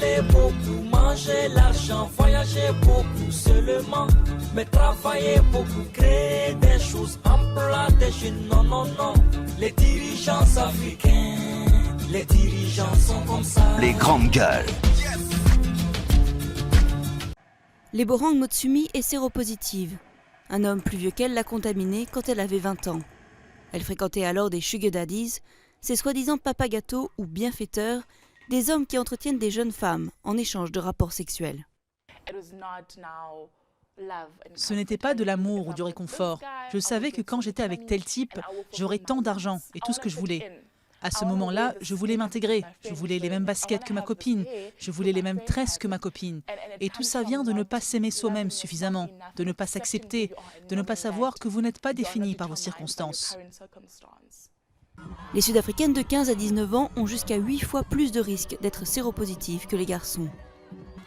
parler beaucoup, manger l'argent, voyager beaucoup seulement, mais travailler beaucoup, créer des choses, emploi des jeunes, non, non, non. Les dirigeants africains, les dirigeants sont comme ça. Les grandes gueules. Les Borang Motsumi est séropositive. Un homme plus vieux qu'elle l'a contaminée quand elle avait 20 ans. Elle fréquentait alors des sugar daddies, ces soi-disant papa gâteaux ou bienfaiteurs, des hommes qui entretiennent des jeunes femmes en échange de rapports sexuels. Ce n'était pas de l'amour ou du réconfort. Je savais que quand j'étais avec tel type, j'aurais tant d'argent et tout ce que je voulais. À ce moment-là, je voulais m'intégrer. Je voulais les mêmes baskets que ma copine. Je voulais les mêmes tresses que ma copine. Et tout ça vient de ne pas s'aimer soi-même suffisamment, de ne pas s'accepter, de ne pas savoir que vous n'êtes pas défini par vos circonstances. Les Sud-Africaines de 15 à 19 ans ont jusqu'à 8 fois plus de risques d'être séropositives que les garçons.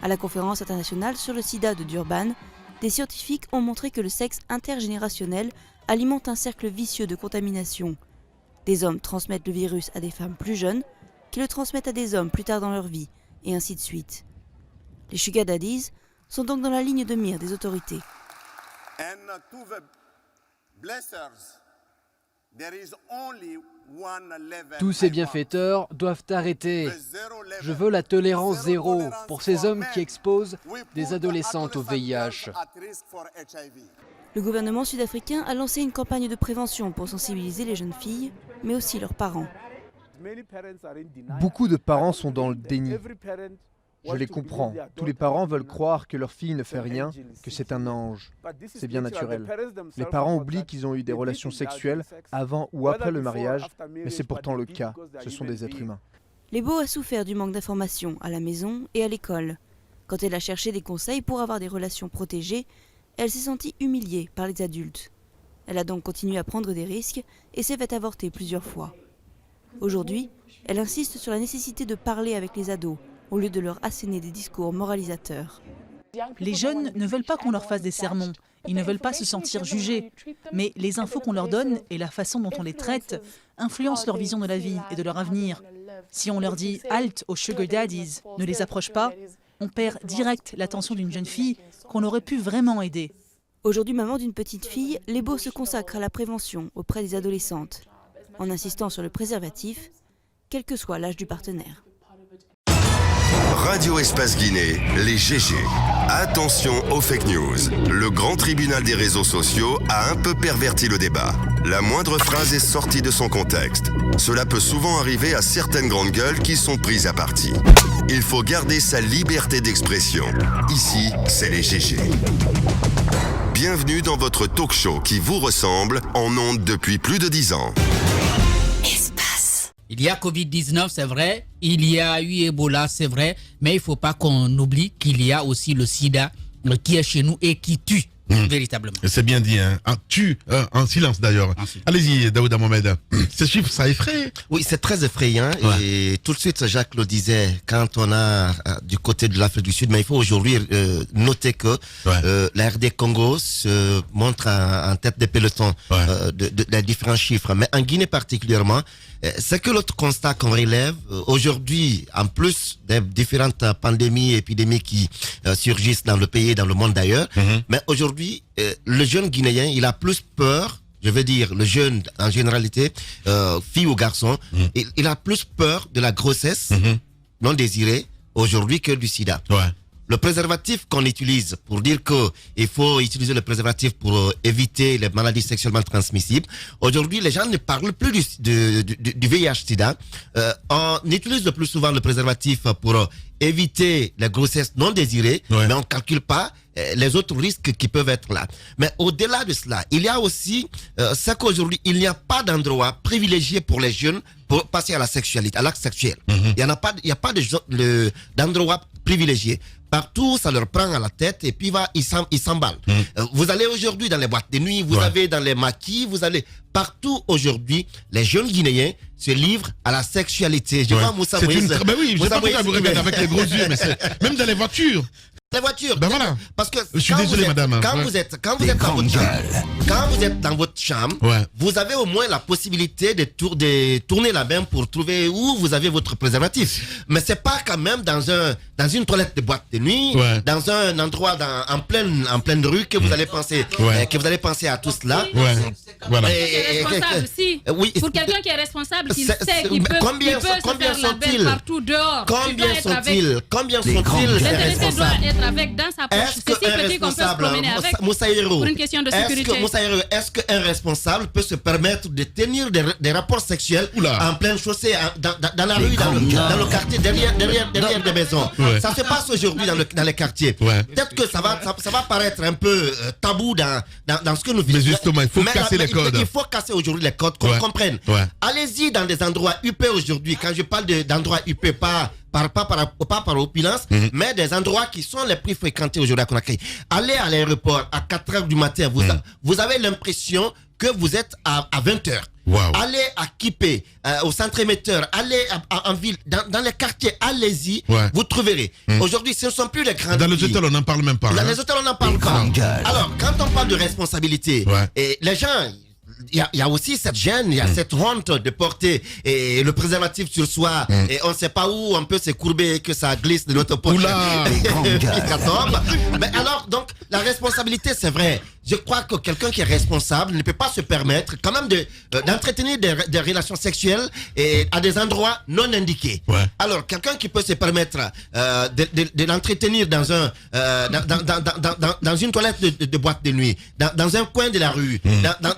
À la conférence internationale sur le sida de Durban, des scientifiques ont montré que le sexe intergénérationnel alimente un cercle vicieux de contamination. Des hommes transmettent le virus à des femmes plus jeunes, qui le transmettent à des hommes plus tard dans leur vie, et ainsi de suite. Les sugar daddies sont donc dans la ligne de mire des autorités. Tous ces bienfaiteurs doivent arrêter. Je veux la tolérance zéro pour ces hommes qui exposent des adolescentes au VIH. Le gouvernement sud-africain a lancé une campagne de prévention pour sensibiliser les jeunes filles, mais aussi leurs parents. Beaucoup de parents sont dans le déni. Je les comprends. Tous les parents veulent croire que leur fille ne fait rien, que c'est un ange. C'est bien naturel. Les parents oublient qu'ils ont eu des relations sexuelles avant ou après le mariage, mais c'est pourtant le cas. Ce sont des êtres humains. Lebo a souffert du manque d'informations à la maison et à l'école. Quand elle a cherché des conseils pour avoir des relations protégées, elle s'est sentie humiliée par les adultes. Elle a donc continué à prendre des risques et s'est fait avorter plusieurs fois. Aujourd'hui, elle insiste sur la nécessité de parler avec les ados, au lieu de leur asséner des discours moralisateurs. Les jeunes ne veulent pas qu'on leur fasse des sermons, ils ne veulent pas se sentir jugés. Mais les infos qu'on leur donne et la façon dont on les traite influencent leur vision de la vie et de leur avenir. Si on leur dit « halte aux sugar daddies », ne les approche pas, on perd direct l'attention d'une jeune fille qu'on aurait pu vraiment aider. Aujourd'hui, maman d'une petite fille, Lebo se consacre à la prévention auprès des adolescentes, en insistant sur le préservatif, quel que soit l'âge du partenaire. Radio Espace Guinée, les GG. Attention aux fake news. Le grand tribunal des réseaux sociaux a un peu perverti le débat. La moindre phrase est sortie de son contexte. Cela peut souvent arriver à certaines grandes gueules qui sont prises à partie. Il faut garder sa liberté d'expression. Ici, c'est les GG. Bienvenue dans votre talk show qui vous ressemble, en ondes depuis plus de 10 ans. Il y a Covid-19, c'est vrai. Il y a eu Ebola, c'est vrai. Mais il ne faut pas qu'on oublie qu'il y a aussi le sida qui est chez nous et qui tue véritablement. C'est bien dit, hein. Tue, en silence d'ailleurs. Allez-y, Daouda Mohamed. Ces chiffres, ça effraie. Oui, c'est très effrayant. Ouais. Et tout de suite, Jacques le disait, quand on a du côté de l'Afrique du Sud, mais il faut aujourd'hui noter que la RD Congo se montre en tête des pelotons des différents chiffres. Mais en Guinée particulièrement, c'est que l'autre constat qu'on relève aujourd'hui, en plus des différentes pandémies, épidémies qui surgissent dans le pays et dans le monde d'ailleurs, mais aujourd'hui, le jeune Guinéen, il a plus peur, je veux dire le jeune en généralité, fille ou garçon, il a plus peur de la grossesse non désirée aujourd'hui que du sida. Le préservatif qu'on utilise pour dire qu'il faut utiliser le préservatif pour éviter les maladies sexuellement transmissibles. Aujourd'hui, les gens ne parlent plus du VIH-Sida. On utilise le plus souvent le préservatif pour éviter les grossesses non désirées, mais on ne calcule pas les autres risques qui peuvent être là. Mais au-delà de cela, il y a aussi c'est qu'aujourd'hui, il n'y a pas d'endroit privilégié pour les jeunes pour passer à la sexualité, à l'acte sexuel. Il n'y a pas d'endroit privilégié. Partout, ça leur prend à la tête et puis ils s'emballent. Vous allez aujourd'hui dans les boîtes de nuit, vous avez dans les maquis, vous allez partout aujourd'hui, les jeunes Guinéens se livrent à la sexualité. Je vois Moussa Moïse. Ben oui, je sais pas pourquoi vous regardez avec les gros yeux, mais c'est même dans les voitures. Les voitures. Ben voilà. Parce que je suis désolé, madame. Quand vous êtes dans votre chambre, vous avez au moins la possibilité de tourner la main pour trouver où vous avez votre préservatif. Mais c'est pas quand même dans une toilette de boîte de nuit, dans un endroit en pleine rue que vous allez penser à tout cela. Voilà. Responsable, si. Oui. Pour quelqu'un qui est responsable, qui sait qu'il peut, combien se faire la belle partout dehors. Combien sont-ils les L'intéressé doit être avec dans sa poche. C'est si petit qu'on peut se promener avec. Pour une question de sécurité. Est-ce qu'un responsable peut se permettre de tenir des rapports sexuels en pleine chaussée, dans la rue, dans le quartier, derrière des maisons? Ça se passe aujourd'hui dans les quartiers. Peut-être que ça va paraître un peu tabou dans ce que nous vivons. Mais justement, il faut casser les codes. Il faut casser aujourd'hui les codes, qu'on comprenne. Allez-y dans des endroits huppés aujourd'hui. Quand je parle d'endroits huppés, pas par opulence, mais des endroits qui sont les plus fréquentés aujourd'hui à Conakry. Allez à l'aéroport à 4h du matin, vous avez l'impression que vous êtes à 20h. Allez à Kipé, au centre émetteur, allez en ville, dans les quartiers, allez-y, vous trouverez. Aujourd'hui, ce ne sont plus les grandes Dans les hôtels, on n'en parle même pas. Dans les hôtels, on n'en parle pas. Alors, quand on parle de responsabilité, et les gens... Il y a aussi cette gêne, il y a cette honte de porter le préservatif sur soi et on ne sait pas où on peut se courber et que ça glisse de notre poche. Mais alors, donc, la responsabilité, c'est vrai. Je crois que quelqu'un qui est responsable ne peut pas se permettre quand même d'entretenir des relations sexuelles à des endroits non indiqués. Alors, quelqu'un qui peut se permettre de l'entretenir dans une toilette de boîte de nuit, dans un coin de la rue,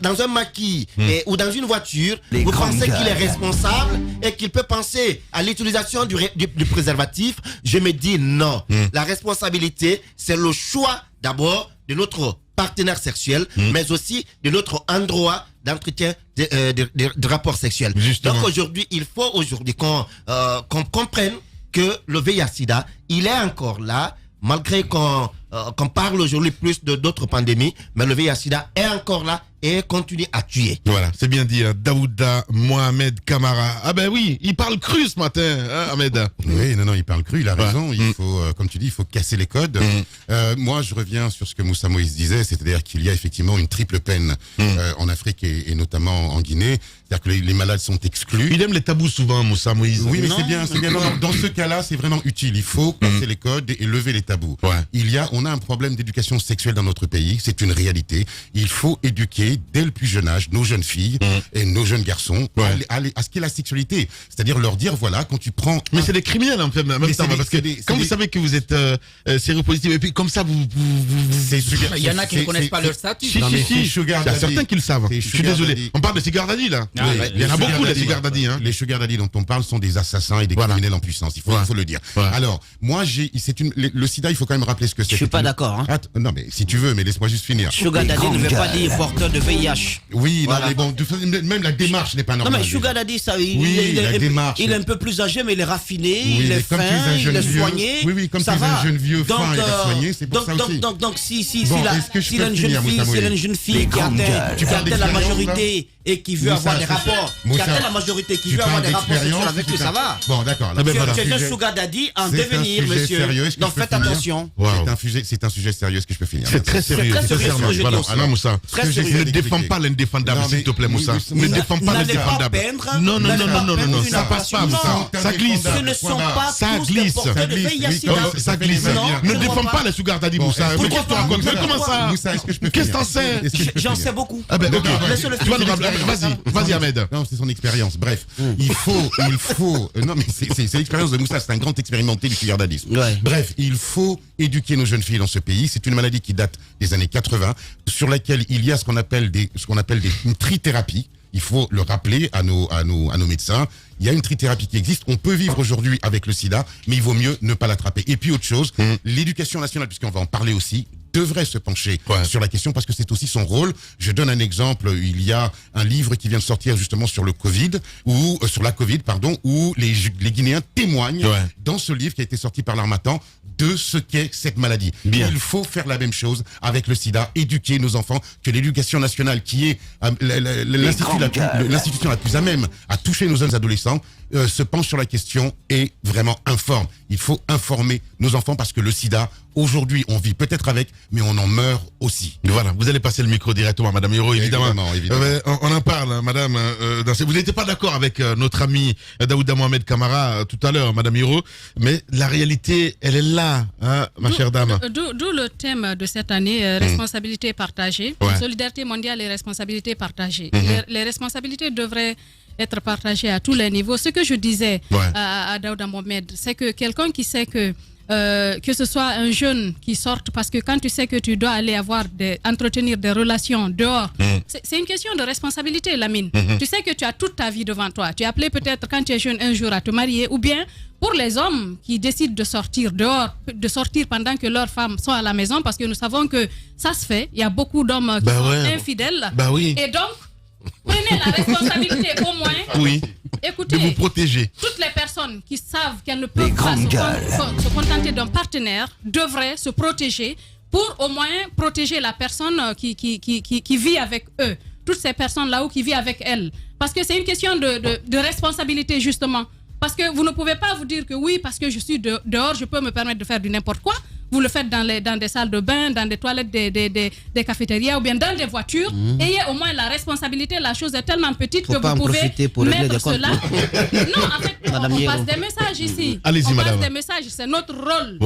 dans un maquis ou dans une voiture, vous pensez qu'il est responsable et qu'il peut penser à l'utilisation du préservatif? Je me dis non. La responsabilité, c'est le choix d'abord de notre partenaire sexuel, mais aussi de notre endroit d'entretien de rapports sexuels. Donc aujourd'hui, il faut qu'on comprenne que le VIH-Sida, il est encore là, malgré qu'on parle aujourd'hui plus d'autres pandémies, mais le VIH-Sida est encore là et continue à tuer. Voilà, c'est bien dit, Daouda Mohamed Kamara. Ah ben oui, il parle cru ce matin, hein, Ahmed. Oui, non, il parle cru, il a raison. Il faut, comme tu dis, il faut casser les codes. Moi, je reviens sur ce que Moussa Moïse disait, c'est-à-dire qu'il y a effectivement une triple peine en Afrique et notamment en Guinée. C'est-à-dire que les malades sont exclus. Il aime les tabous souvent, Moussa Moïse. Oui, mais c'est bien. Non, dans ce cas-là, c'est vraiment utile. Il faut casser les codes et lever les tabous. On a un problème d'éducation sexuelle dans notre pays. C'est une réalité. Il faut éduquer dès le plus jeune âge nos jeunes filles et nos jeunes garçons à ce qu'est la sexualité. C'est-à-dire leur dire, voilà, quand tu prends... Mais c'est des criminels en fait, même temps, parce que quand vous savez que vous êtes séropositif, et puis comme ça, il y en a qui ne connaissent pas leur statut. Si, il y a certains qui le savent. Je suis désolé. On parle de sugar daddy là. Il y en a beaucoup les sugar daddy. Les sugar daddy dont on parle sont des assassins et des criminels en puissance. Il faut le dire. Alors, moi, le sida, il faut quand même rappeler ce que c'est. Je suis pas d'accord. Non, mais si tu veux, mais laisse-moi juste finir. Sugar daddy ne veut pas dire porteur de VIH. Oui, mais bon, même la démarche n'est pas normale. Non, mais Sugar Daddy, ça, il est un peu plus âgé, mais il est raffiné, il est fin, il est soigné. Oui, comme tu es un jeune vieux fin, il est soigné, c'est pour ça aussi. Donc, s'il a une jeune fille qui atteint la majorité et qui veut avoir des rapports, qui atteint la majorité, qui veut avoir des rapports sexuels avec lui, ça va. Bon, d'accord. C'est un Sugar Daddy en devenir, monsieur. Donc, faites attention. C'est un sujet sérieux, est-ce que je peux finir? C'est très sérieux. Voilà, alors Moussa, ne défends pas l'indéfendable, s'il te plaît, Moussa. Ne défends pas l'indéfendable. Non, ça passe pas, Moussa. Ça glisse. Ce ne sont pas tous des porteurs de VIH-Sida. Ça glisse. Ne défends pas les sugar daddy, Moussa. Mais qu'est-ce que tu racontes? Mais comment ça? Qu'est-ce que t'en sais? J'en sais beaucoup. Ah ben, ok. Tu vas nous rappeler. Vas-y, Ahmed. Non, c'est son expérience. Bref, il faut. Non, mais c'est l'expérience de Moussa. C'est un grand expérimenté du sugar daddy. Bref, il faut éduquer nos jeunes filles dans ce pays. C'est une maladie qui date des années 80, sur laquelle il y a ce qu'on appelle une trithérapie. Il faut le rappeler à nos médecins. Il y a une trithérapie qui existe. On peut vivre aujourd'hui avec le sida, mais il vaut mieux ne pas l'attraper. Et puis autre chose, l'éducation nationale, puisqu'on va en parler aussi, devrait se pencher sur la question parce que c'est aussi son rôle. Je donne un exemple. Il y a un livre qui vient de sortir justement sur le Covid, où les Guinéens témoignent dans ce livre qui a été sorti par l'Harmattan de ce qu'est cette maladie. Bien. Il faut faire la même chose avec le sida, éduquer nos enfants, que l'éducation nationale, qui est l'institution la plus à même à toucher nos jeunes adolescents, se penche sur la question et vraiment informe. Il faut informer nos enfants parce que le sida, aujourd'hui, on vit peut-être avec, mais on en meurt aussi. Voilà, vous allez passer le micro directement à Madame Hiro, évidemment. On en parle, Madame. Vous n'étiez pas d'accord avec notre ami Daouda Mohamed Kamara tout à l'heure, Madame Hiro, mais la réalité, elle est là, hein, ma chère dame. D'où le thème de cette année, responsabilité partagée. Solidarité mondiale et responsabilité partagée. Les responsabilités devraient être partagées à tous les niveaux. Ce que je disais à Daouda Mohamed, c'est que quelqu'un qui sait que ce soit un jeune qui sorte, parce que quand tu sais que tu dois aller entretenir des relations dehors, c'est une question de responsabilité, Lamine. Tu sais que tu as toute ta vie devant toi. Tu es appelé peut-être quand tu es jeune un jour à te marier, ou bien pour les hommes qui décident de sortir dehors, de sortir pendant que leurs femmes sont à la maison, parce que nous savons que ça se fait. Il y a beaucoup d'hommes qui sont infidèles. Et donc, prenez la responsabilité au moins. Écoutez, de vous protéger. Toutes les personnes qui savent qu'elles ne peuvent pas se contenter d'un partenaire devraient se protéger pour au moins protéger la personne qui vit avec eux. Toutes ces personnes-là ou qui vivent avec elles. Parce que c'est une question de responsabilité, justement. Parce que vous ne pouvez pas vous dire que oui, parce que je suis dehors, je peux me permettre de faire du n'importe quoi. Vous le faites dans des salles de bain, dans des toilettes des cafétérias ou bien dans des voitures. Ayez au moins la responsabilité. La chose est tellement petite que vous pouvez mettre cela. Non, en fait, on passe des messages ici. Allez-y, madame. On passe des messages, c'est notre rôle.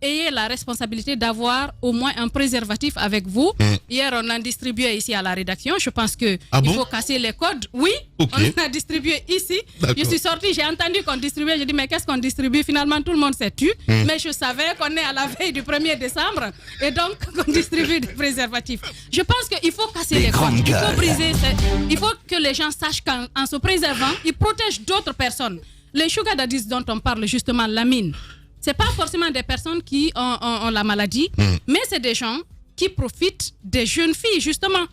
Ayez la responsabilité d'avoir au moins un préservatif avec vous. Hier, on a distribué ici à la rédaction. Je pense qu'il faut casser les codes. Oui, on a distribué ici. Je suis sortie, j'ai entendu qu'on distribuait. J'ai dit, mais qu'est-ce qu'on distribue? Finalement, tout le monde s'est tu. Mais je savais qu'on est à la veille du 1er décembre. Et donc, qu'on distribue des préservatifs. Je pense qu'il faut casser les codes. Il faut briser. Il faut que les gens sachent qu'en se préservant, ils protègent d'autres personnes. Les sugar daddies dont on parle justement, Lamine, c'est pas forcément des personnes qui ont la maladie, mais c'est des gens qui profitent des jeunes filles, justement.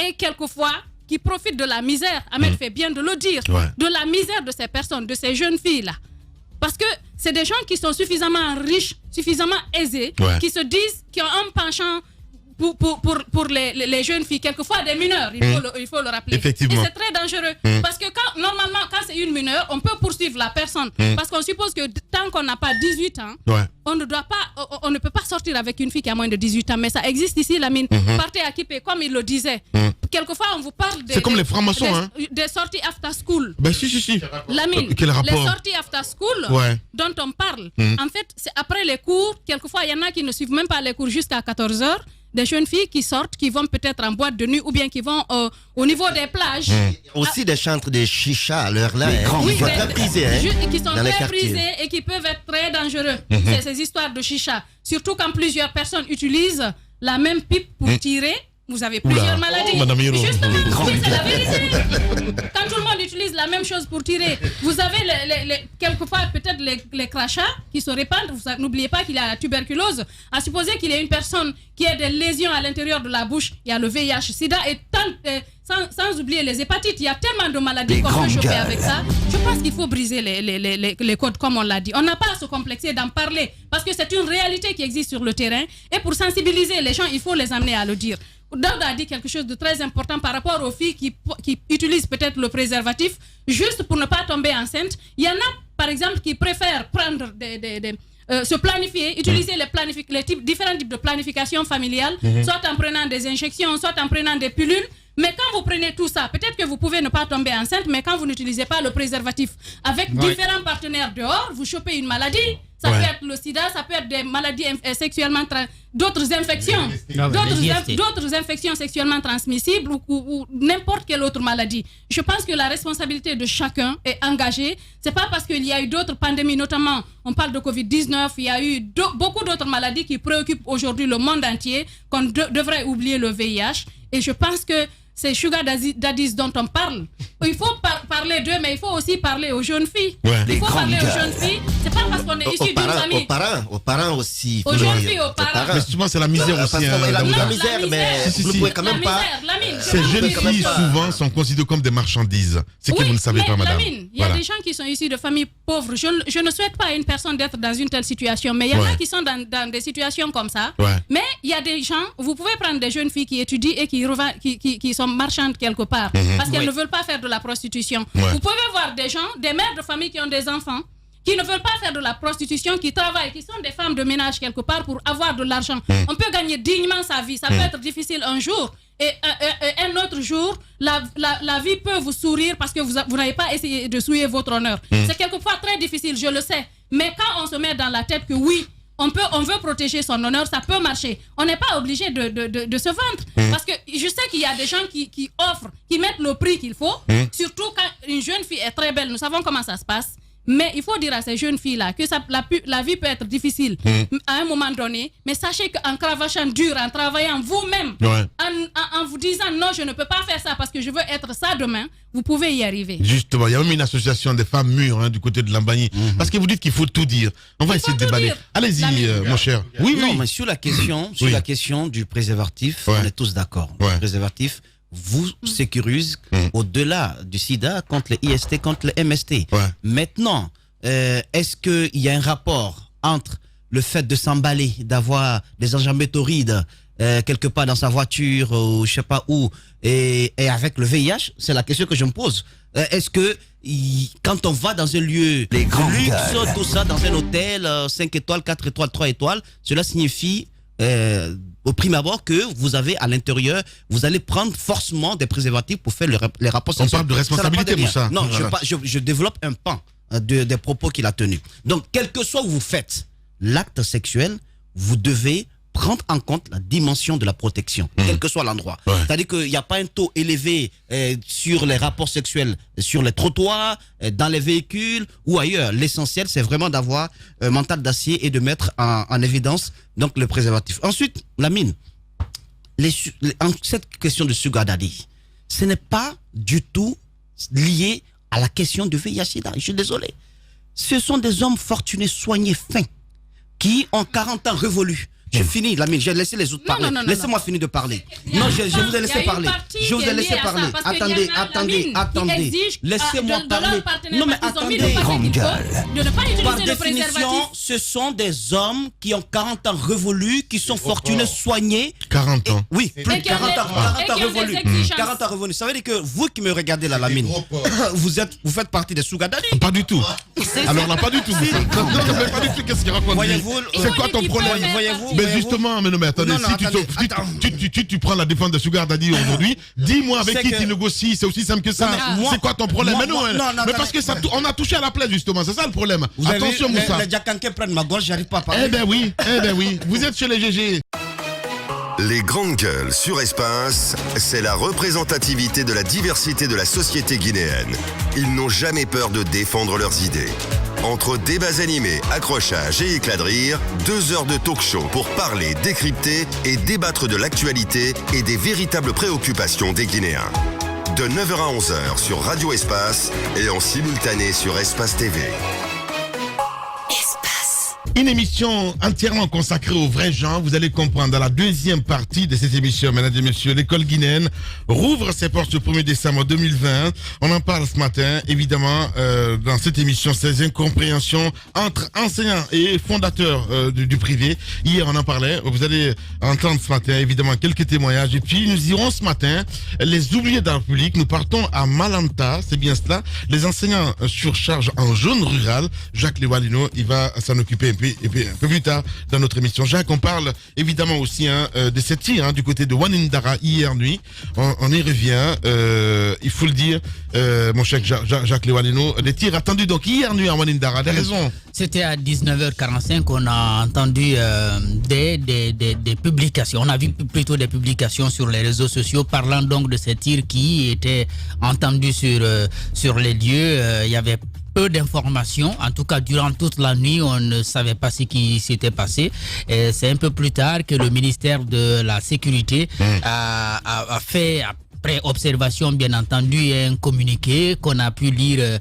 Et quelquefois, qui profitent de la misère. Ahmed fait bien de le dire. De la misère de ces personnes, de ces jeunes filles-là. Parce que c'est des gens qui sont suffisamment riches, suffisamment aisés, qui se disent, qui ont un penchant pour les jeunes filles, quelquefois des mineurs, il faut le rappeler. Et c'est très dangereux. Parce que normalement, quand c'est une mineure, on peut poursuivre la personne. Parce qu'on suppose que tant qu'on n'a pas 18 ans, on ne peut pas sortir avec une fille qui a moins de 18 ans. Mais ça existe ici, Lamine. Partez à Kipé, comme il le disait. Quelquefois, on vous parle c'est comme les francs-maçons, des sorties after school. Ben si. Lamine, quel rapport? Les sorties after school dont on parle, en fait, c'est après les cours. Quelquefois, il y en a qui ne suivent même pas les cours jusqu'à 14h. Des jeunes filles qui sortent, qui vont peut-être en boîte de nuit ou bien qui vont au niveau des plages. Aussi des chantres de chicha à l'heure là, qui sont très prisés. Qui sont très prisés et qui peuvent être très dangereux. C'est ces histoires de chicha. Surtout quand plusieurs personnes utilisent la même pipe pour tirer. Vous avez plusieurs maladies. Justement, c'est la vérité. Quand tout le monde utilise la même chose pour tirer, vous avez quelquefois peut-être les crachats qui se répandent. N'oubliez pas qu'il y a la tuberculose. À supposer qu'il y ait une personne qui a des lésions à l'intérieur de la bouche, il y a le VIH, SIDA et sans oublier les hépatites. Il y a tellement de maladies qu'on peut choper avec ça. Je pense qu'il faut briser les codes comme on l'a dit. On n'a pas à se complexer d'en parler parce que c'est une réalité qui existe sur le terrain. Et pour sensibiliser les gens, il faut les amener à le dire. Daouda a dit quelque chose de très important par rapport aux filles qui utilisent peut-être le préservatif juste pour ne pas tomber enceinte. Il y en a, par exemple, qui préfèrent prendre se planifier, utiliser différents types de planification familiale, soit en prenant des injections, soit en prenant des pilules. Mais quand vous prenez tout ça, peut-être que vous pouvez ne pas tomber enceinte, mais quand vous n'utilisez pas le préservatif avec différents partenaires dehors, vous chopez une maladie. Ça peut être le sida, ça peut être des maladies sexuellement d'autres infections, d'autres infections sexuellement transmissibles ou n'importe quelle autre maladie. Je pense que la responsabilité de chacun est engagée. C'est pas parce qu'il y a eu d'autres pandémies, notamment on parle de Covid-19, il y a eu beaucoup d'autres maladies qui préoccupent aujourd'hui le monde entier qu'on devrait oublier le VIH. Et je pense que ces sugar daddies dont on parle, il faut parler d'eux, mais il faut aussi parler aux jeunes filles. Il faut parler aux jeunes filles. C'est pas parce qu'on est issu d'une famille. Aux parents aussi. Aux jeunes filles, aux parents. Mais justement, c'est la misère aussi. La misère, mais vous ne pouvez quand même pas. Ces jeunes filles, souvent, sont considérées comme des marchandises. C'est que vous ne savez pas, madame. Il y a des gens qui sont issus de familles pauvres. Je ne souhaite pas à une personne d'être dans une telle situation, mais il y en a qui sont dans des situations comme ça. Mais il y a des gens, vous pouvez prendre des jeunes filles qui étudient et qui sont marchandes quelque part, parce qu'elles ne veulent pas faire de la prostitution. Vous pouvez voir des gens, des mères de famille qui ont des enfants, qui ne veulent pas faire de la prostitution, qui travaillent, qui sont des femmes de ménage quelque part pour avoir de l'argent. On peut gagner dignement sa vie. Ça peut être difficile un jour. Et un autre jour, la vie peut vous sourire parce que vous n'avez pas essayé de souiller votre honneur. C'est quelquefois très difficile, je le sais. Mais quand on se met dans la tête que oui, on veut protéger son honneur, ça peut marcher. On n'est pas obligé de se vendre. Parce que je sais qu'il y a des gens qui offrent, qui mettent le prix qu'il faut. Surtout quand une jeune fille est très belle. Nous savons comment ça se passe. Mais il faut dire à ces jeunes filles-là que la vie peut être difficile à un moment donné. Mais sachez qu'en cravachant dur, en travaillant vous-même, en vous disant non, je ne peux pas faire ça parce que je veux être ça demain, vous pouvez y arriver. Justement, il y a même une association des femmes mûres du côté de Lambani. Parce que vous dites qu'il faut tout dire. On va essayer de déballer. Allez-y, mon cher. Oui, mais sur la question du préservatif, on est tous d'accord. Le préservatif vous sécurise au-delà du sida contre les IST, contre les MST. Maintenant, est-ce qu'il y a un rapport entre le fait de s'emballer, d'avoir des enjambées torrides quelque part dans sa voiture ou je sais pas où, et avec le VIH? C'est la question que je me pose. Est-ce que quand on va dans un lieu de luxe, tout ça, dans un hôtel 5 étoiles, 4 étoiles, 3 étoiles, cela signifie au prime abord que vous avez à l'intérieur, vous allez prendre forcément des préservatifs pour faire les rapports sexuels. On parle de responsabilité, Moussa. Non, je développe un pan des propos qu'il a tenus. Donc, quel que soit où vous faites l'acte sexuel, vous devez prendre en compte la dimension de la protection, quel que soit l'endroit. C'est-à-dire qu'il n'y a pas un taux élevé sur les rapports sexuels sur les trottoirs, dans les véhicules ou ailleurs. L'essentiel, c'est vraiment d'avoir un mental d'acier et de mettre en évidence donc le préservatif. Ensuite, Lamine, cette question de sugar daddy, ce n'est pas du tout lié à la question du VIH-Sida. Je suis désolé. Ce sont des hommes fortunés, soignés, fins, qui ont 40 ans révolus. J'ai fini, Lamine, j'ai laissé les autres parler. Laissez-moi finir de parler. Non, je vous ai laissé parler. Je vous ai laissé parler. Attendez. Laissez-moi parler. Non, mais attendez. Par définition, ce sont des hommes qui ont 40 ans révolus, qui sont fortunés, soignés. 40 ans. Oui, plus de 40 ans. 40 ans révolus. 40 ans révolus. Ça veut dire que vous qui me regardez là, Lamine, vous faites partie des sugar daddy. Pas du tout. Alors là, pas du tout. Pas du tout. Qu'est-ce qu'il raconte? C'est quoi ton problème? Voyez-vous? Mais justement, mais attendez, si tu prends la défense de Sugar Daddy aujourd'hui, dis-moi avec qui tu négocies, c'est aussi simple que ça. C'est quoi ton problème? Mais non, mais parce que on a touché à la plaie justement, c'est ça le problème. Attention, Moussa. Les Djakanké prennent ma gorge, j'arrive pas à parler. Eh ben oui, vous êtes chez les GG. Les grandes gueules sur Espace, c'est la représentativité de la diversité de la société guinéenne. Ils n'ont jamais peur de défendre leurs idées. Entre débats animés, accrochages et éclats de rire, 2 heures de talk-show pour parler, décrypter et débattre de l'actualité et des véritables préoccupations des Guinéens. De 9h à 11h sur Radio Espace et en simultané sur Espace TV. Une émission entièrement consacrée aux vrais gens. Vous allez comprendre dans la deuxième partie de cette émission, mesdames et messieurs, l'école guinéenne rouvre ses portes le 1er décembre 2020. On en parle ce matin, évidemment, dans cette émission, ces incompréhensions entre enseignants et fondateurs du privé. Hier, on en parlait. Vous allez entendre ce matin, évidemment, quelques témoignages. Et puis, nous irons ce matin les oubliés dans le public. Nous partons à Malanta, c'est bien cela. Les enseignants surchargent en zone rurale. Jacques Lewalino, il va s'en occuper et puis un peu plus tard dans notre émission. Jacques, on parle évidemment aussi de cette tir du côté de Wanindara hier nuit. On y revient. Il faut le dire, mon cher Jacques Lewalino, des tirs attendus donc hier nuit à Wanindara. Des raisons. C'était à 19h45 qu'on a entendu des publications. On a vu plutôt des publications sur les réseaux sociaux parlant donc de ces tirs qui étaient entendus sur les lieux. Il y avait peu d'informations. En tout cas, durant toute la nuit, on ne savait pas ce qui s'était passé. Et c'est un peu plus tard que le ministère de la Sécurité a après observation, bien entendu, un communiqué qu'on a pu lire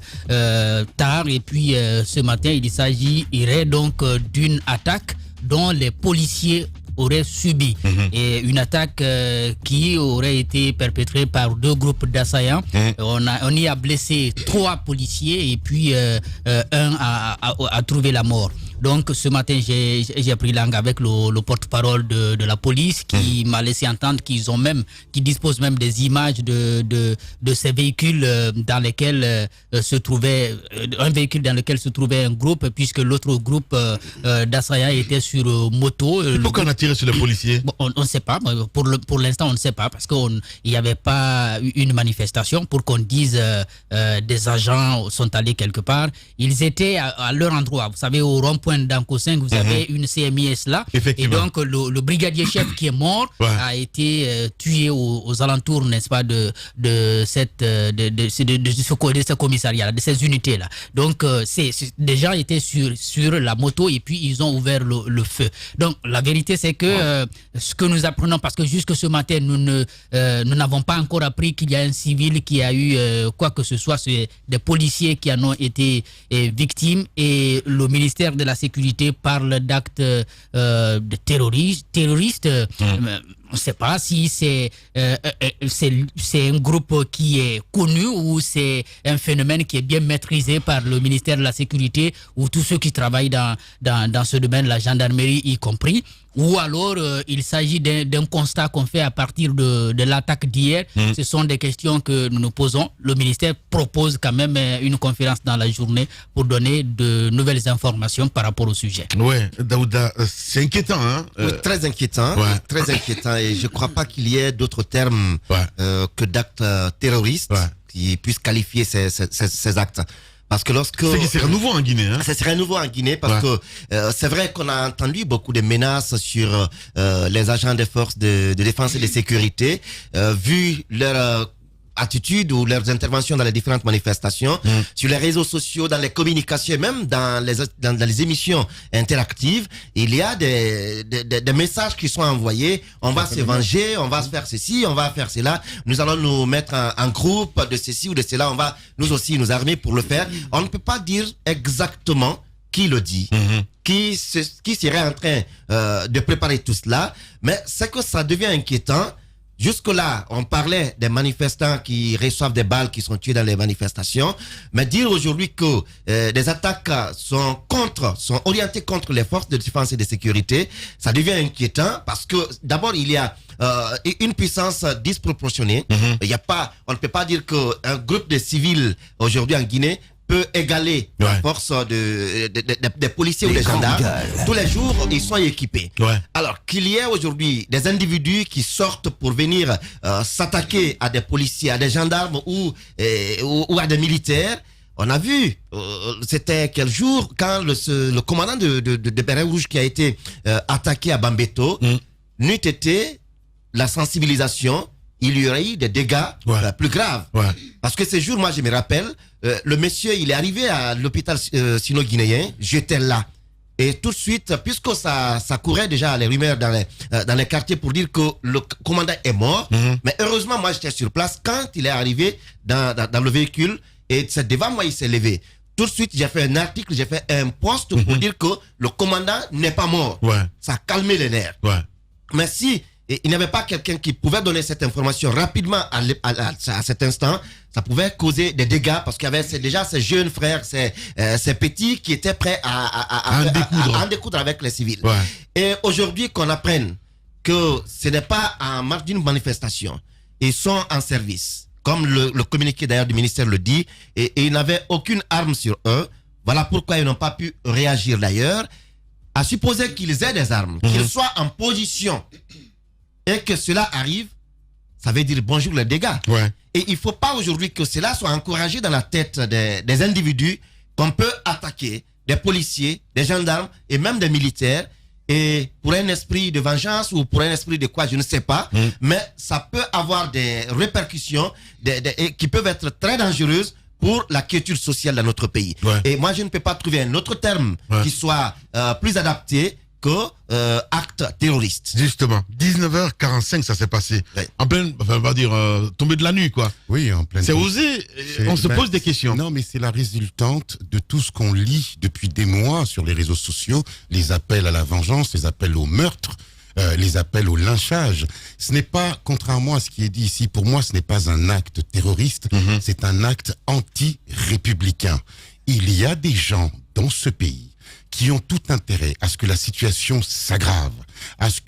tard. Et puis ce matin, il s'agirait donc d'une attaque dont les policiers auraient subi. Et une attaque qui aurait été perpétrée par 2 groupes d'assaillants. On y a blessé 3 policiers et puis un a trouvé la mort. Donc ce matin, j'ai pris langue avec le porte-parole de la police qui m'a laissé entendre qu'ils disposent même des images de ces véhicules dans lesquels se trouvait un véhicule dans lequel se trouvait un groupe, puisque l'autre groupe d'assaillants était sur moto. Pourquoi on a tiré sur les policiers? On ne sait pas. Pour l'instant, on ne sait pas parce qu'il n'y avait pas une manifestation pour qu'on dise des agents sont allés quelque part. Ils étaient à leur endroit. Vous savez, au rond-point d'Anko 5, vous avez une CMIS là. Et donc, le brigadier chef qui est mort a été tué aux alentours, n'est-ce pas, de ce commissariat, de ces unités-là. Donc, des gens étaient sur la moto et puis ils ont ouvert le feu. Donc, la vérité, c'est que ce que nous apprenons, parce que jusque ce matin, nous n'avons pas encore appris qu'il y a un civil qui a eu quoi que ce soit. C'est des policiers qui en ont été victimes et le ministère de la Sécurité parle d'actes de terroristes. On ne sait pas si c'est un groupe qui est connu ou c'est un phénomène qui est bien maîtrisé par le ministère de la Sécurité ou tous ceux qui travaillent dans ce domaine, la gendarmerie y compris. Ou alors il s'agit d'un constat qu'on fait à partir de l'attaque d'hier. Ce sont des questions que nous nous posons. Le ministère propose quand même une conférence dans la journée pour donner de nouvelles informations par rapport au sujet. Ouais, Daouda, c'est inquiétant, hein? Très inquiétant, très inquiétant. Et je ne crois pas qu'il y ait d'autres termes que d'actes terroristes qui puissent qualifier ces actes. Parce que lorsque c'est renouveau en Guinée, hein? Ça serait nouveau en Guinée parce que c'est vrai qu'on a entendu beaucoup de menaces sur les agents des forces de défense et de sécurité, vu leur attitude ou leurs interventions dans les différentes manifestations, sur les réseaux sociaux, dans les communications, même dans les émissions interactives, il y a des messages qui sont envoyés. On va se venger, on va se faire ceci, on va faire cela. Nous allons nous mettre en groupe de ceci ou de cela. On va nous aussi nous armer pour le faire. On ne peut pas dire exactement qui le dit, qui serait en train de préparer tout cela, mais c'est que ça devient inquiétant. Jusque-là, on parlait des manifestants qui reçoivent des balles, qui sont tués dans les manifestations. Mais dire aujourd'hui que des attaques sont orientées contre les forces de défense et de sécurité, ça devient inquiétant parce que d'abord, il y a une puissance disproportionnée. On ne peut pas dire qu'un groupe de civils aujourd'hui en Guinée peut égaler la force des policiers ou des gendarmes. Tous les jours, ils sont équipés. Alors qu'il y ait aujourd'hui des individus qui sortent pour venir s'attaquer à des policiers, à des gendarmes ou à des militaires. On a vu, c'était quel jour, quand le commandant de Béret Rouge qui a été attaqué à Bambeto, n'eût été la sensibilisation, il y aurait eu des dégâts plus graves. Parce que ces jours, moi je me rappelle, le monsieur, il est arrivé à l'hôpital sino-guinéen, j'étais là. Et tout de suite, puisque ça courait déjà les rumeurs dans les quartiers pour dire que le commandant est mort, mais heureusement, moi j'étais sur place quand il est arrivé dans le véhicule et c'est devant moi, il s'est levé. Tout de suite, j'ai fait un article, j'ai fait un post pour dire que le commandant n'est pas mort. Ça a calmé les nerfs. Mais si il n'y avait pas quelqu'un qui pouvait donner cette information rapidement à cet instant, ça pouvait causer des dégâts parce qu'il y avait déjà ces jeunes frères, ces petits qui étaient prêts à en découdre avec les civils. Et aujourd'hui, qu'on apprenne que ce n'est pas en marge d'une manifestation, ils sont en service, comme le communiqué d'ailleurs du ministère le dit, et ils n'avaient aucune arme sur eux. Voilà pourquoi ils n'ont pas pu réagir d'ailleurs. À supposer qu'ils aient des armes, qu'ils soient en position et que cela arrive, ça veut dire bonjour les dégâts. Et il ne faut pas aujourd'hui que cela soit encouragé dans la tête des individus qu'on peut attaquer des policiers, des gendarmes et même des militaires, et pour un esprit de vengeance ou pour un esprit de quoi, je ne sais pas, mais ça peut avoir des répercussions qui peuvent être très dangereuses pour la quiétude sociale dans notre pays. Et moi, je ne peux pas trouver un autre terme qui soit plus adapté que acte terroriste. Justement, 19h45, ça s'est passé. Ouais. En pleine, enfin, on va dire, tombée de la nuit, quoi. Oui, en pleine. C'est osé, on se pose des questions. Non, mais c'est la résultante de tout ce qu'on lit depuis des mois sur les réseaux sociaux, les appels à la vengeance, les appels au meurtre, les appels au lynchage. Ce n'est pas, contrairement à ce qui est dit ici, pour moi, ce n'est pas un acte terroriste, c'est un acte anti-républicain. Il y a des gens dans ce pays qui ont tout intérêt à ce que la situation s'aggrave, à ce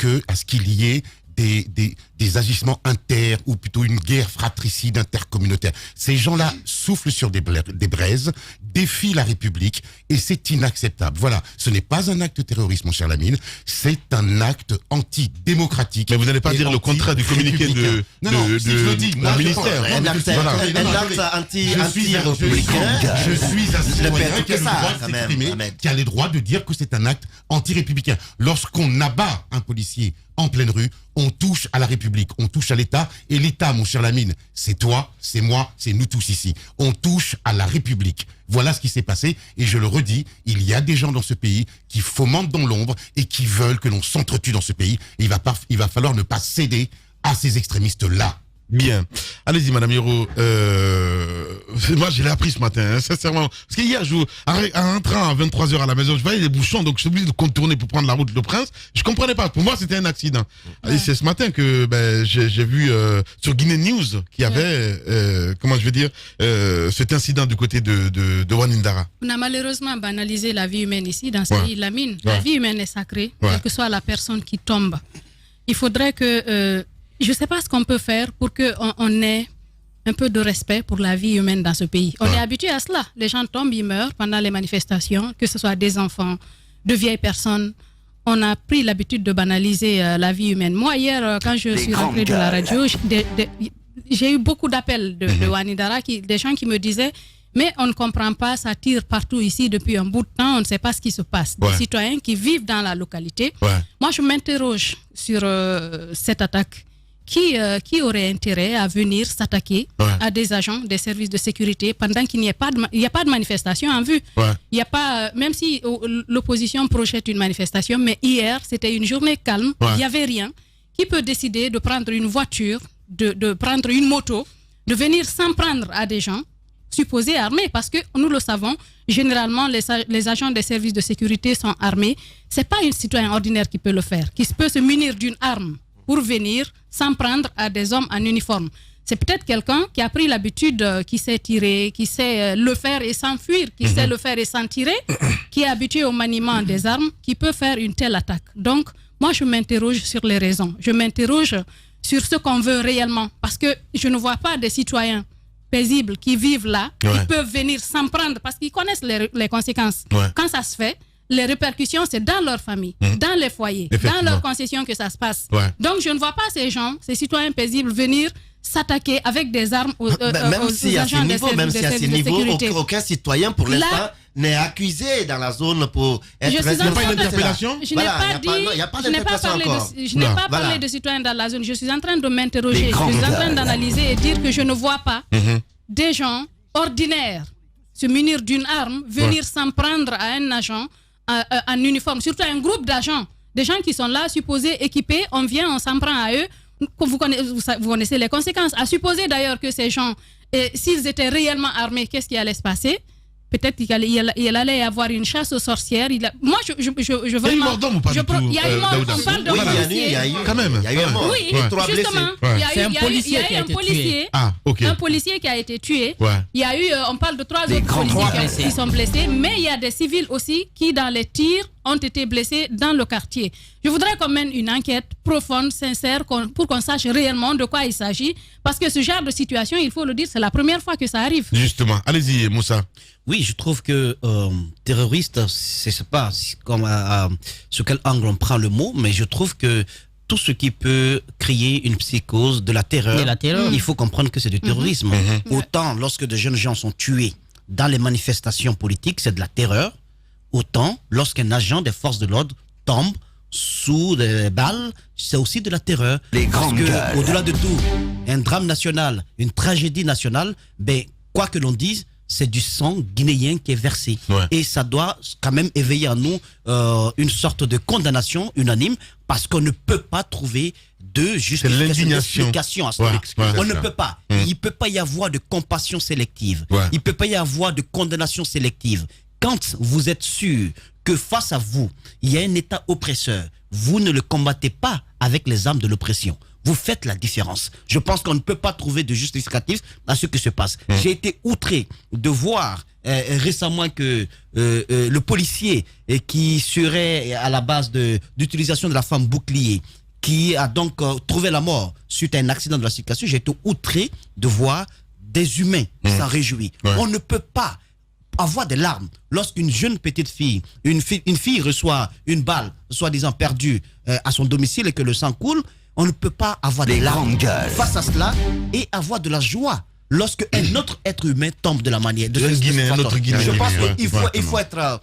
qu'il y ait des agissements ou plutôt une guerre fratricide intercommunautaire. Ces gens-là soufflent sur des braises, défient la République, et c'est inacceptable. Voilà, ce n'est pas un acte terroriste, mon cher Lamine, c'est un acte antidémécratique. Mais vous n'allez pas dire le contraire du communiqué de ministère. Un acte anti-républicain. Je suis un citoyen qui a le droit de s'exprimer, qui a le droit de dire que c'est un acte anti-républicain. Lorsqu'on abat un policier en pleine rue, on touche à la République, on touche à l'État, et l'État, mon cher Lamine, c'est toi, c'est moi, c'est nous tous ici. On touche à la République. Voilà ce qui s'est passé, et je le redis, il y a des gens dans ce pays qui fomentent dans l'ombre et qui veulent que l'on s'entretue dans ce pays. Et il va falloir ne pas céder à ces extrémistes-là. Bien. Allez-y, Madame Hiro. Moi, je l'ai appris ce matin, sincèrement. Parce qu'hier, en rentrant à 23h à la maison, je voyais les bouchons, donc je suis obligé de contourner pour prendre la route de Prince. Je comprenais pas. Pour moi, c'était un accident. Ouais. Et c'est ce matin que j'ai vu sur Guinée News qu'il y avait, cet incident du côté de Wanindara. On a malheureusement banalisé la vie humaine ici, dans ce pays, Lamine. La vie humaine est sacrée, quelle que soit la personne qui tombe. Il faudrait que... je ne sais pas ce qu'on peut faire pour qu'on ait un peu de respect pour la vie humaine dans ce pays. On est habitué à cela. Les gens tombent, ils meurent pendant les manifestations, que ce soit des enfants, de vieilles personnes. On a pris l'habitude de banaliser la vie humaine. Moi, hier, quand je suis rentrée de la radio, j'ai eu beaucoup d'appels de Wanindara, des gens qui me disaient « Mais on ne comprend pas, ça tire partout ici depuis un bout de temps, on ne sait pas ce qui se passe. » Des citoyens qui vivent dans la localité. Moi, je m'interroge sur cette attaque. Qui aurait intérêt à venir s'attaquer à des agents des services de sécurité pendant qu'il n'y a pas de manifestation en vue. Il y a pas, même si l'opposition projette une manifestation, mais hier, c'était une journée calme, il n'y avait rien. Qui peut décider de prendre une voiture, de prendre une moto, de venir s'en prendre à des gens supposés armés? Parce que nous le savons, généralement, les agents des services de sécurité sont armés. Ce n'est pas un citoyen ordinaire qui peut le faire, qui peut se munir d'une arme pour venir s'en prendre à des hommes en uniforme. C'est peut-être quelqu'un qui a pris l'habitude, qui sait tirer, qui sait le faire et s'enfuir, qui sait le faire et s'en tirer, qui est habitué au maniement des armes, qui peut faire une telle attaque. Donc, moi, je m'interroge sur les raisons. Je m'interroge sur ce qu'on veut réellement. Parce que je ne vois pas des citoyens paisibles qui vivent là, qui peuvent venir s'en prendre parce qu'ils connaissent les conséquences. Quand ça se fait, les répercussions, c'est dans leur famille, dans les foyers, dans leurs concessions que ça se passe. Donc, je ne vois pas ces gens, ces citoyens paisibles venir s'attaquer avec des armes aux agents des services de sécurité. Aucun citoyen, pour l'instant, n'est accusé dans la zone pour être... Il n'y a pas une interpellation? Je n'ai pas parlé de citoyens dans la zone. Je suis en train de m'interroger, je suis en train d'analyser et dire que je ne vois pas des gens ordinaires se munir d'une arme, venir s'en prendre à un agent en uniforme, surtout un groupe d'agents, des gens qui sont là, supposés équipés, on vient, on s'en prend à eux, vous connaissez les conséquences. À supposer d'ailleurs que ces gens, s'ils étaient réellement armés, qu'est-ce qui allait se passer? Peut-être qu'il allait y avoir une chasse aux sorcières. Moi, je vraiment... Il y a eu mort d'homme ou pas du tout? Il y a eu mort, on parle de policiers. Il y a eu quand même. Il y a eu un mort. Oui, justement. Il y a eu un policier qui a été tué. Il y a eu, on parle de 3 autres policiers qui sont blessés, mais il y a des civils aussi qui, dans les tirs, ont été blessés dans le quartier. Je voudrais qu'on mène une enquête profonde, sincère, pour qu'on sache réellement de quoi il s'agit. Parce que ce genre de situation, il faut le dire, c'est la première fois que ça arrive. Justement. Allez-y, Moussa. Oui, je trouve que terroriste, je ne sais pas sur quel angle on prend le mot, mais je trouve que tout ce qui peut créer une psychose, de la terreur, il faut comprendre que c'est du terrorisme. Autant lorsque de jeunes gens sont tués dans les manifestations politiques, c'est de la terreur. Autant lorsqu'un agent des forces de l'ordre tombe sous des balles, c'est aussi de la terreur. Parce que, au-delà de tout, un drame national, une tragédie nationale, quoi que l'on dise, c'est du sang guinéen qui est versé. Et ça doit quand même éveiller en nous une sorte de condamnation unanime, parce qu'on ne peut pas trouver de justification à cela. On ne peut pas. Il ne peut pas y avoir de compassion sélective. Il ne peut pas y avoir de condamnation sélective. Quand vous êtes sûr que face à vous, il y a un État oppresseur, vous ne le combattez pas avec les armes de l'oppression. Vous faites la différence. Je pense qu'on ne peut pas trouver de justificatif à ce qui se passe. J'ai été outré de voir récemment que le policier qui serait à la base d'utilisation de la femme bouclier, qui a donc trouvé la mort suite à un accident de la circulation, j'ai été outré de voir des humains s'en réjouir. On ne peut pas avoir des larmes lorsqu'une jeune petite fille, une fille reçoit une balle, soi-disant perdue à son domicile et que le sang coule. On ne peut pas avoir des larmes face à cela et avoir de la joie lorsque un autre être humain tombe de la manière. Je pense qu'il faut être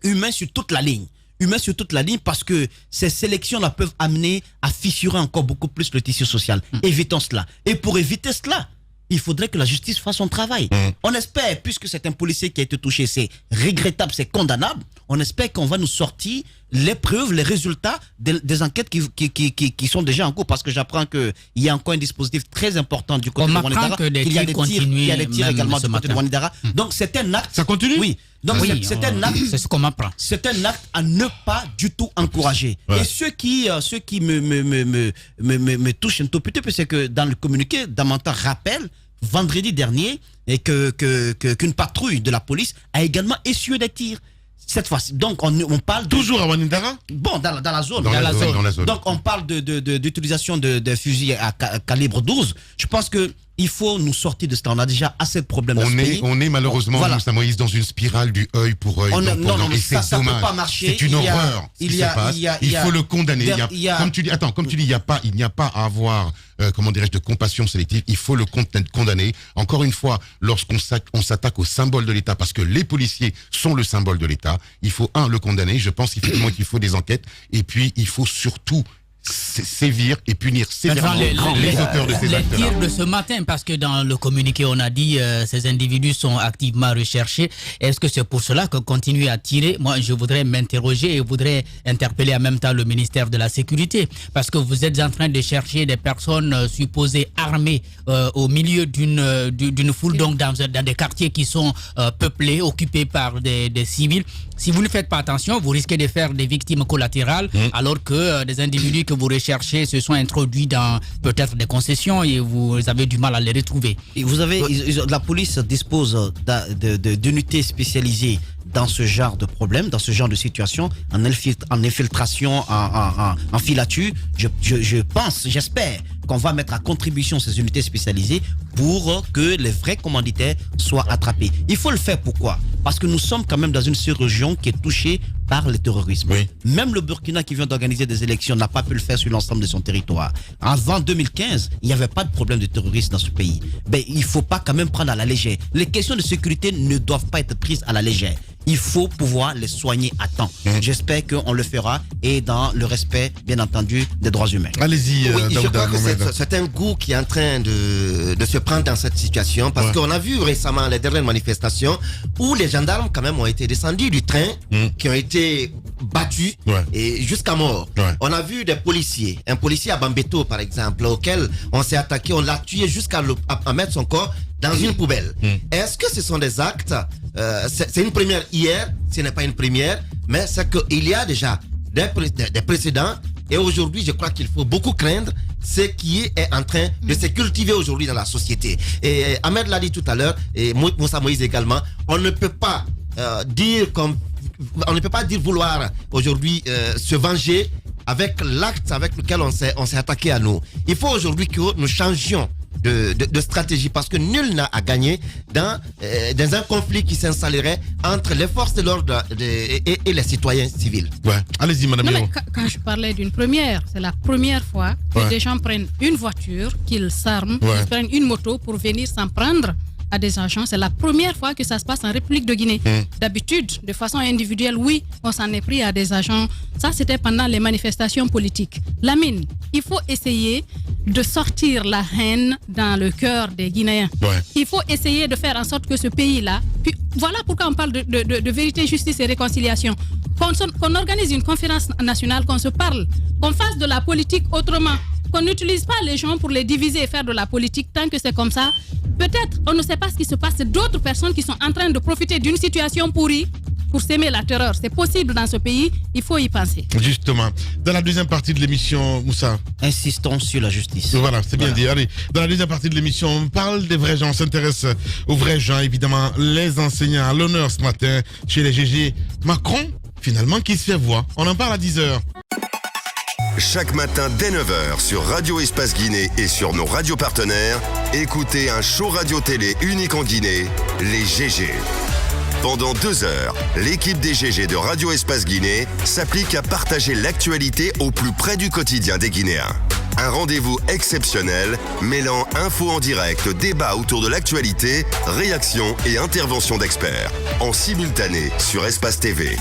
humain sur toute la ligne. Humain sur toute la ligne, parce que ces sélections-là peuvent amener à fissurer encore beaucoup plus le tissu social. Évitons cela. Et pour éviter cela, il faudrait que la justice fasse son travail. On espère, puisque c'est un policier qui a été touché, c'est regrettable, c'est condamnable, on espère qu'on va nous sortir les preuves, les résultats des enquêtes qui sont déjà en cours, parce que j'apprends qu'il y a encore un dispositif très important du côté de Wanidara, qu'il y a des tirs également du côté de Wanidara. Donc c'est un acte... Ça continue? Oui. Donc c'est un acte... C'est ce qu'on m'apprend. C'est un acte à ne pas du tout encourager. Et ce qui me touche un tout petit peu, c'est que dans le communiqué, Damanta rappelle vendredi dernier qu'une patrouille de la police a également essuyé des tirs. Cette fois-ci, donc on parle toujours à Wanidara. Bon, dans la zone. Dans la zone. Donc on parle d'utilisation de fusils à calibre 12. Je pense que il faut nous sortir de cela. On a déjà assez de problèmes dans ce pays. On est malheureusement, Moussa Moïse, dans une spirale du œil pour œil. Non, mais ça ne peut pas marcher. C'est une horreur ce qui se passe. Il faut le condamner. Comme tu dis, il n'y a pas à avoir, de compassion sélective. Il faut le condamner. Encore une fois, lorsqu'on s'attaque au symbole de l'État, parce que les policiers sont le symbole de l'État, il faut, le condamner. Je pense effectivement qu'il faut des enquêtes. Et puis, il faut surtout sévir et punir sévèrement les auteurs de ces actes-là. Les tirs de ce matin, parce que dans le communiqué on a dit ces individus sont activement recherchés. Est-ce que c'est pour cela qu'on continue à tirer? Moi je voudrais m'interroger et voudrais interpeller en même temps le ministère de la Sécurité, parce que vous êtes en train de chercher des personnes supposées armées au milieu d'une foule, donc dans des quartiers qui sont peuplés, occupés par des civils. Si vous ne faites pas attention, vous risquez de faire des victimes collatérales, alors que des individus que vous recherchez se sont introduits dans peut-être des concessions et vous avez du mal à les retrouver. Et la police dispose d'unités spécialisées dans ce genre de problème, dans ce genre de situation, en infiltration, en filature. J'espère qu'on va mettre à contribution ces unités spécialisées pour que les vrais commanditaires soient attrapés. Il faut le faire, pourquoi? Parce que nous sommes quand même dans une région qui est touchée par le terrorisme. Même le Burkina, qui vient d'organiser des élections, n'a pas pu le faire sur l'ensemble de son territoire. Avant 2015, il n'y avait pas de problème de terrorisme dans ce pays. Mais il ne faut pas quand même prendre à la légère. Les questions de sécurité ne doivent pas être prises à la légère. Il faut pouvoir les soigner à temps. J'espère qu'on le fera, et dans le respect, bien entendu, des droits humains. Allez-y, je crois que c'est un goût qui est en train de se prendre dans cette situation, parce qu'on a vu récemment les dernières manifestations où les gendarmes quand même ont été descendus du train, qui ont été battus et jusqu'à mort. On a vu des policiers, un policier à Bambeto par exemple, auquel on s'est attaqué, on l'a tué jusqu'à mettre son corps dans une poubelle. Est-ce que ce sont des actes, c'est une première hier, ce n'est pas une première, mais c'est qu'il y a déjà des précédents, et aujourd'hui je crois qu'il faut beaucoup craindre ce qui est en train de se cultiver aujourd'hui dans la société. Et Ahmed l'a dit tout à l'heure, et Moussa Moïse également, on ne peut pas dire vouloir aujourd'hui se venger avec l'acte avec lequel on s'est attaqué à nous. Il faut aujourd'hui que nous changions de stratégie, parce que nul n'a à gagner dans un conflit qui s'installerait entre les forces de l'ordre et les citoyens civils. Allez-y, madame. Quand je parlais d'une première, c'est la première fois que des gens prennent une voiture, qu'ils s'arment, qu'ils prennent une moto pour venir s'en prendre à des agents. C'est la première fois que ça se passe en République de Guinée. D'habitude, de façon individuelle, oui, on s'en est pris à des agents. Ça, c'était pendant les manifestations politiques. Lamine, il faut essayer de sortir la haine dans le cœur des Guinéens. Il faut essayer de faire en sorte que ce pays-là... Puis voilà pourquoi on parle de vérité, justice et réconciliation. Qu'on organise une conférence nationale, qu'on se parle, qu'on fasse de la politique autrement, qu'on n'utilise pas les gens pour les diviser et faire de la politique. Tant que c'est comme ça, peut-être, on ne sait pas ce qui se passe. C'est d'autres personnes qui sont en train de profiter d'une situation pourrie pour s'aimer la terreur. C'est possible dans ce pays, il faut y penser. Justement, dans la deuxième partie de l'émission, Moussa, insistons sur la justice. Voilà, c'est bien dit. Allez, dans la deuxième partie de l'émission, on parle des vrais gens, on s'intéresse aux vrais gens, évidemment, les enseignants à l'honneur ce matin chez les GG. Macron, finalement, qui se fait voir. On en parle à 10h. Chaque matin dès 9h sur Radio Espace Guinée et sur nos radios partenaires, écoutez un show radio-télé unique en Guinée, les GG. Pendant 2 heures, l'équipe des GG de Radio Espace Guinée s'applique à partager l'actualité au plus près du quotidien des Guinéens. Un rendez-vous exceptionnel mêlant infos en direct, débats autour de l'actualité, réactions et interventions d'experts. En simultané sur Espace TV.